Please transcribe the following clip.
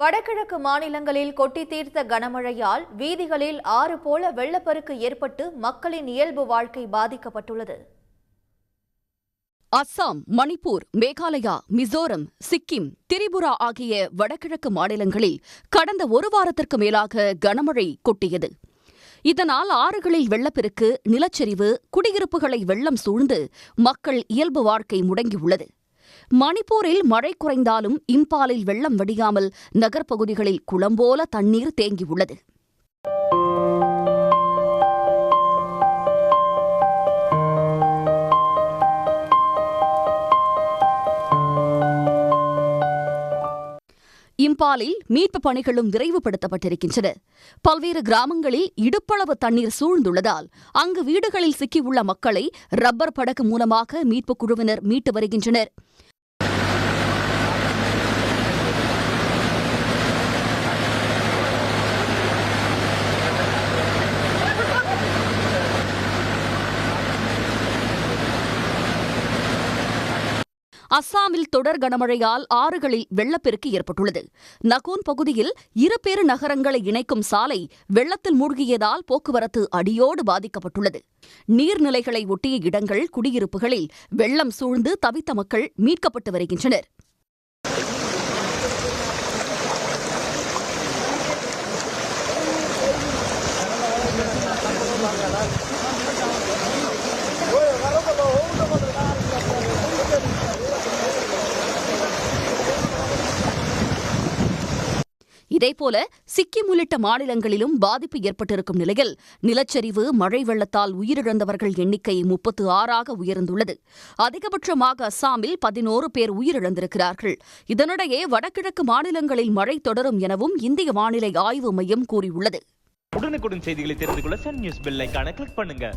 வடகிழக்கு மாநிலங்களில் கொட்டி தீர்த்த கனமழையால் வீதிகளில் ஆறு போல வெள்ளப்பெருக்கு ஏற்பட்டு மக்களின் இயல்பு வாழ்க்கை பாதிக்கப்பட்டுள்ளது. அஸ்ஸாம், மணிப்பூர், மேகாலயா, மிசோரம், சிக்கிம், திரிபுரா ஆகிய வடகிழக்கு மாநிலங்களில் கடந்த ஒரு வாரத்திற்கு மேலாக கனமழை கொட்டியது. இதனால் ஆறுகளில் வெள்ளப்பெருக்கு, நிலச்சரிவு, குடியிருப்புகளை வெள்ளம் சூழ்ந்து மக்கள் இயல்பு வாழ்க்கை முடங்கியுள்ளது. மணிப்பூரில் மழை குறைந்தாலும் இம்பாலில் வெள்ளம் வடியாமல் நகர்ப்பகுதிகளில் குளம் போல தண்ணீர் தேங்கியுள்ளது. இம்பாலில் மீட்புப் பணிகளும் விரைவுபடுத்தப்பட்டிருக்கின்றன. பல்வேறு கிராமங்களில் இடுப்பளவு தண்ணீர் சூழ்ந்துள்ளதால் அங்கு வீடுகளில் சிக்கியுள்ள மக்களை ரப்பர் படகு மூலமாக மீட்புக் குழுவினர் மீட்டு வருகின்றனர். அஸ்ஸாமில் தொடர் கனமழையால் ஆறுகளில் வெள்ளப்பெருக்கு ஏற்பட்டுள்ளது. நகோன் பகுதியில் இருபேறு நகரங்களை இணைக்கும் சாலை வெள்ளத்தில் மூழ்கியதால் போக்குவரத்து அடியோடு பாதிக்கப்பட்டுள்ளது. நீர்நிலைகளை ஒட்டிய இடங்கள், குடியிருப்புகளில் வெள்ளம் சூழ்ந்து தவித்த மக்கள் மீட்கப்பட்டு வருகின்றனர். இதேபோல சிக்கிம் உள்ளிட்ட மாநிலங்களிலும் பாதிப்பு ஏற்பட்டிருக்கும் நிலையில் நிலச்சரிவு, மழை வெள்ளத்தால் உயிரிழந்தவர்கள் எண்ணிக்கை 36ஆக உயர்ந்துள்ளது. அதிகபட்சமாக அஸ்ஸாமில் 11 பேர் உயிரிழந்திருக்கிறார்கள். இதனிடையே வடகிழக்கு மாநிலங்களில் மழை தொடரும் எனவும் இந்திய வானிலை ஆய்வு மையம் கூறியுள்ளது. உடனுக்குடன் செய்திகளை தெரிந்து கொள்ள சன் நியூஸ் பெல் ஐகானை கிளிக் பண்ணுங்க.